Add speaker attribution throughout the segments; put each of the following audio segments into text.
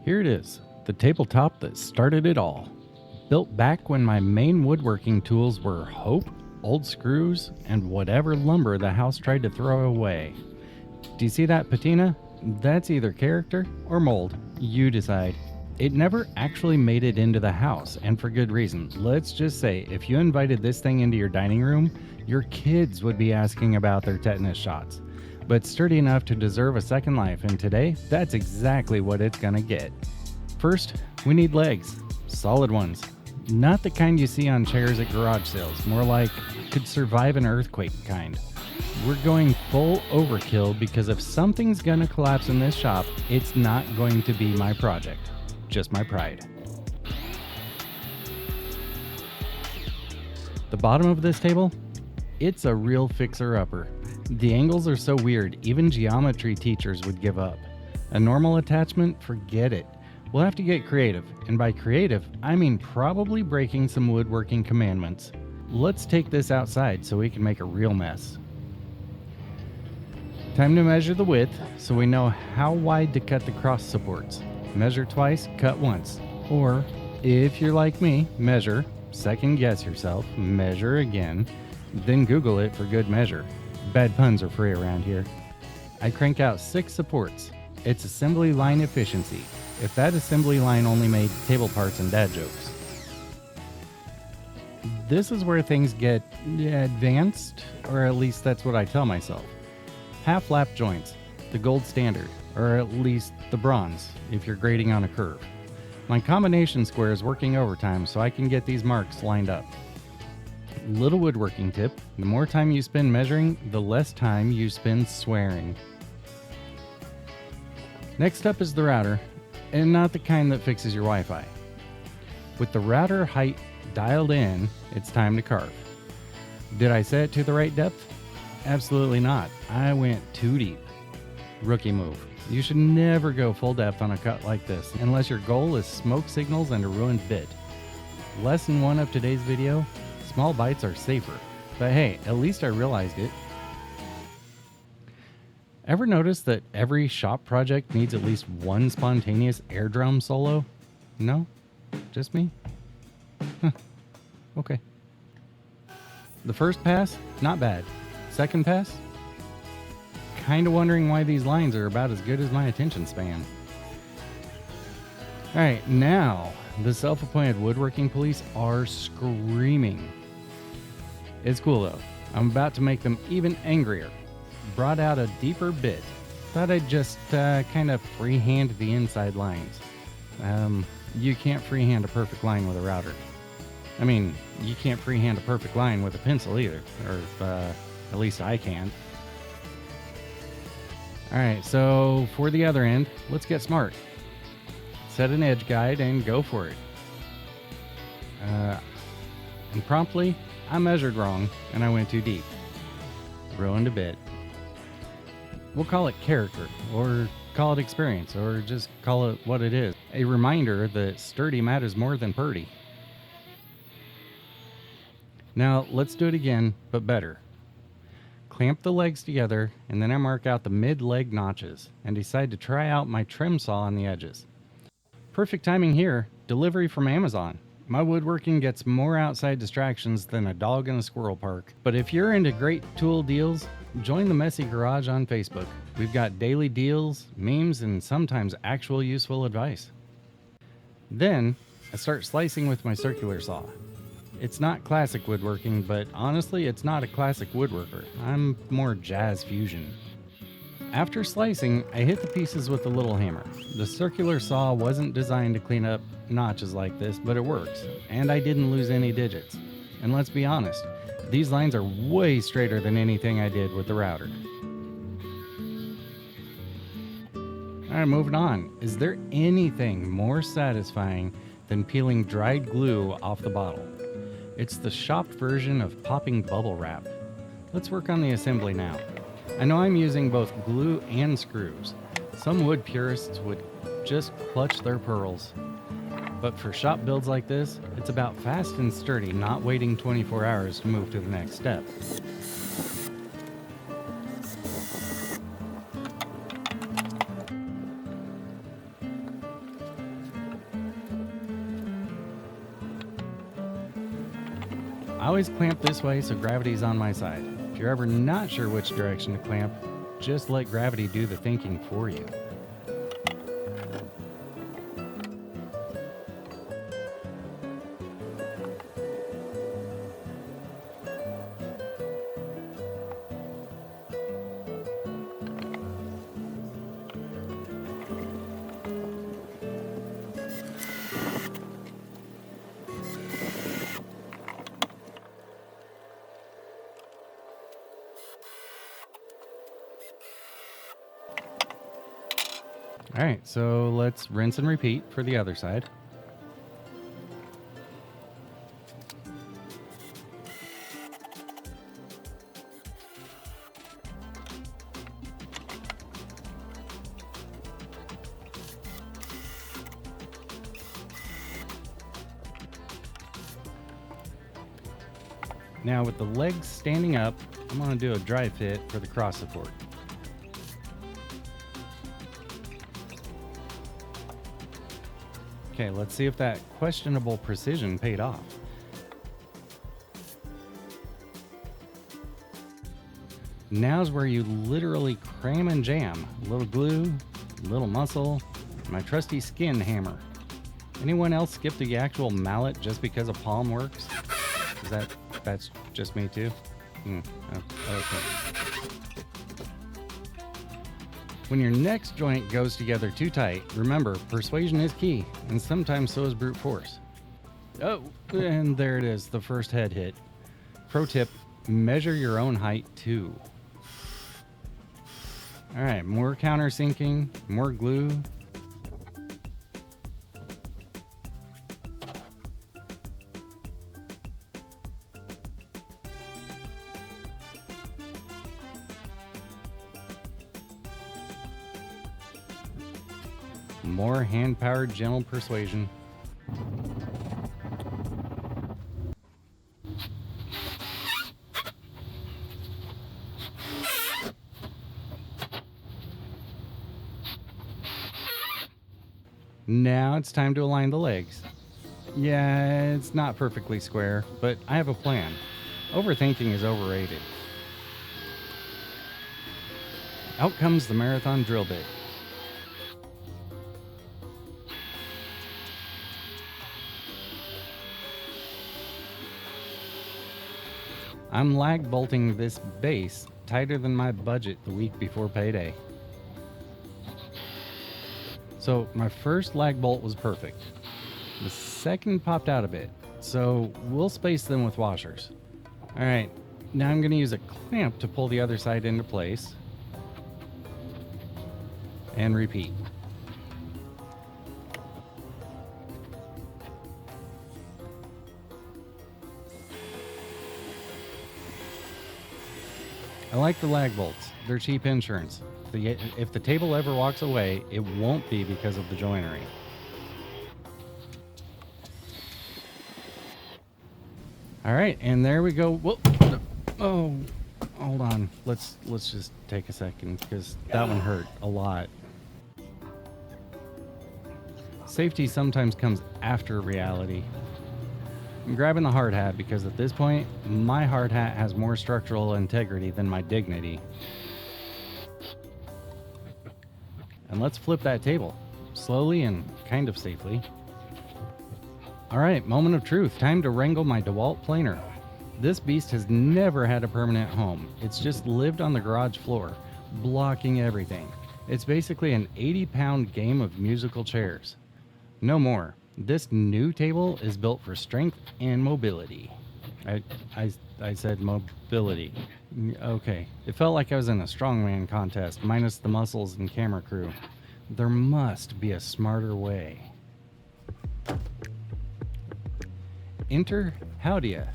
Speaker 1: Here it is, the tabletop that started it all. Built back when my main woodworking tools were hope, old screws, and whatever lumber the house tried to throw away. Do you see that patina? That's either character or mold. You decide. It never actually made it into the house, and for good reason. Let's just say, if you invited this thing into your dining room, your kids would be asking about their tetanus shots. But sturdy enough to deserve a second life, and today, that's exactly what it's gonna get. First, we need legs. Solid ones. Not the kind you see on chairs at garage sales, more like could survive an earthquake kind. We're going full overkill because if something's gonna collapse in this shop, it's not going to be my project, just my pride. The bottom of this table, it's a real fixer-upper. The angles are so weird, even geometry teachers would give up. A normal attachment, forget it. We'll have to get creative, and by creative, I mean probably breaking some woodworking commandments. Let's take this outside so we can make a real mess. Time to measure the width so we know how wide to cut the cross supports. Measure twice, cut once. Or, if you're like me, measure, second guess yourself, measure again, then Google it for good measure. Bad puns are free around here. I crank out 6 supports. It's assembly line efficiency. If that assembly line only made table parts and dad jokes. This is where things get advanced, or at least that's what I tell myself. Half lap joints, the gold standard, or at least the bronze, if you're grading on a curve. My combination square is working overtime so I can get these marks lined up. Little woodworking tip, the more time you spend measuring, the less time you spend swearing. Next up is the router, and not the kind that fixes your Wi-Fi. With the router height dialed in, it's time to carve. Did I set it to the right depth? Absolutely not. I went too deep. Rookie move. You should never go full depth on a cut like this, unless your goal is smoke signals and a ruined bit. Lesson 1 of today's video, small bites are safer. But hey, at least I realized it. Ever notice that every shop project needs at least one spontaneous air drum solo? No? Just me? Huh. Okay. The first pass, not bad. Second pass? Kinda wondering why these lines are about as good as my attention span. Alright, now, the self-appointed woodworking police are screaming. It's cool though. I'm about to make them even angrier. Brought out a deeper bit. Thought I'd just kind of freehand the inside lines. You can't freehand a perfect line with a router. I mean, you can't freehand a perfect line with a pencil either. Or at least I can't. Alright, so for the other end, let's get smart. Set an edge guide and go for it. And promptly, I measured wrong and I went too deep. Ruined a bit. We'll call it character, or call it experience, or just call it what it is. A reminder that sturdy matters more than purdy. Now, let's do it again, but better. Clamp the legs together, and then I mark out the mid-leg notches, and decide to try out my trim saw on the edges. Perfect timing here, delivery from Amazon. My woodworking gets more outside distractions than a dog in a squirrel park. But if you're into great tool deals, join the Messy Garage on Facebook. We've got daily deals, memes, and sometimes actual useful advice. Then, I start slicing with my circular saw. It's not classic woodworking, but honestly, it's not a classic woodworker. I'm more jazz fusion. After slicing, I hit the pieces with a little hammer. The circular saw wasn't designed to clean up notches like this, but it works, and I didn't lose any digits. And let's be honest, these lines are way straighter than anything I did with the router. Alright, moving on. Is there anything more satisfying than peeling dried glue off the bottle? It's the shopped version of popping bubble wrap. Let's work on the assembly now. I know I'm using both glue and screws. Some wood purists would just clutch their pearls. But for shop builds like this, it's about fast and sturdy, not waiting 24 hours to move to the next step. always clamp this way so gravity's on my side. If you're ever not sure which direction to clamp, just let gravity do the thinking for you. Alright, so let's rinse and repeat for the other side. Now with the legs standing up, I'm going to do a dry fit for the cross support. Okay, let's see if that questionable precision paid off. Now's where you literally cram and jam. A little glue, a little muscle, my trusty skin hammer. Anyone else skip the actual mallet just because a palm works? That's just me too? Okay. When your next joint goes together too tight, remember, persuasion is key, and sometimes so is brute force. Oh, and there it is, the first head hit. Pro tip, measure your own height too. Alright, more countersinking, more glue. More hand-powered gentle persuasion. Now it's time to align the legs. Yeah, it's not perfectly square, but I have a plan. Overthinking is overrated. Out comes the marathon drill bit. I'm lag bolting this base tighter than my budget the week before payday. So my first lag bolt was perfect. The second popped out a bit, so we'll space them with washers. Alright, now I'm going to use a clamp to pull the other side into place. And repeat. I like the lag bolts. They're cheap insurance. If the table ever walks away, it won't be because of the joinery. All right, and there we go. Whoa. Oh, hold on. Let's just take a second because that one hurt a lot. Safety sometimes comes after reality. I'm grabbing the hard hat because at this point, my hard hat has more structural integrity than my dignity. And let's flip that table, slowly and kind of safely. Alright, moment of truth, time to wrangle my DeWalt planer. This beast has never had a permanent home, it's just lived on the garage floor, blocking everything. It's basically an 80-pound game of musical chairs. No more. This new table is built for strength and mobility. I said mobility. Okay. It felt like I was in a strongman contest, minus the muscles and camera crew. There must be a smarter way. Enter HOWDIA,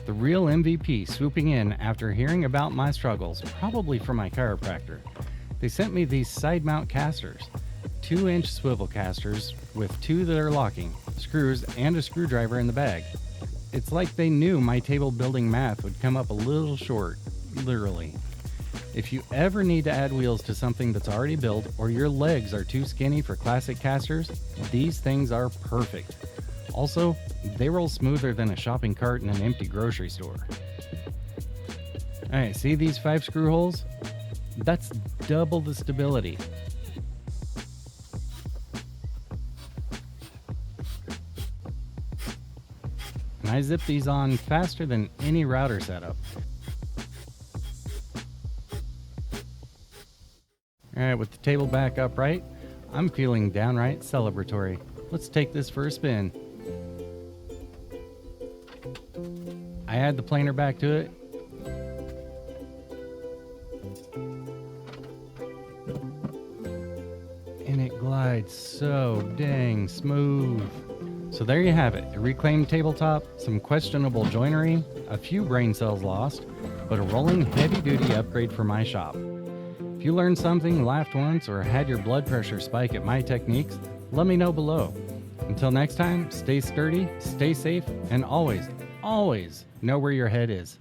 Speaker 1: the real MVP swooping in after hearing about my struggles, probably from my chiropractor. They sent me these side mount casters. 2-inch swivel casters with 2 that are locking, screws, and a screwdriver in the bag. It's like they knew my table building math would come up a little short, literally. If you ever need to add wheels to something that's already built or your legs are too skinny for classic casters, these things are perfect. Also, they roll smoother than a shopping cart in an empty grocery store. Alright, see these 5 screw holes? That's double the stability. And I zip these on faster than any router setup. Alright, with the table back upright, I'm feeling downright celebratory. Let's take this for a spin. I add the planer back to it. And it glides so dang smooth. So there you have it, a reclaimed tabletop, some questionable joinery, a few brain cells lost, but a rolling heavy-duty upgrade for my shop. If you learned something, laughed once, or had your blood pressure spike at my techniques, let me know below. Until next time, stay sturdy, stay safe, and always, always know where your head is.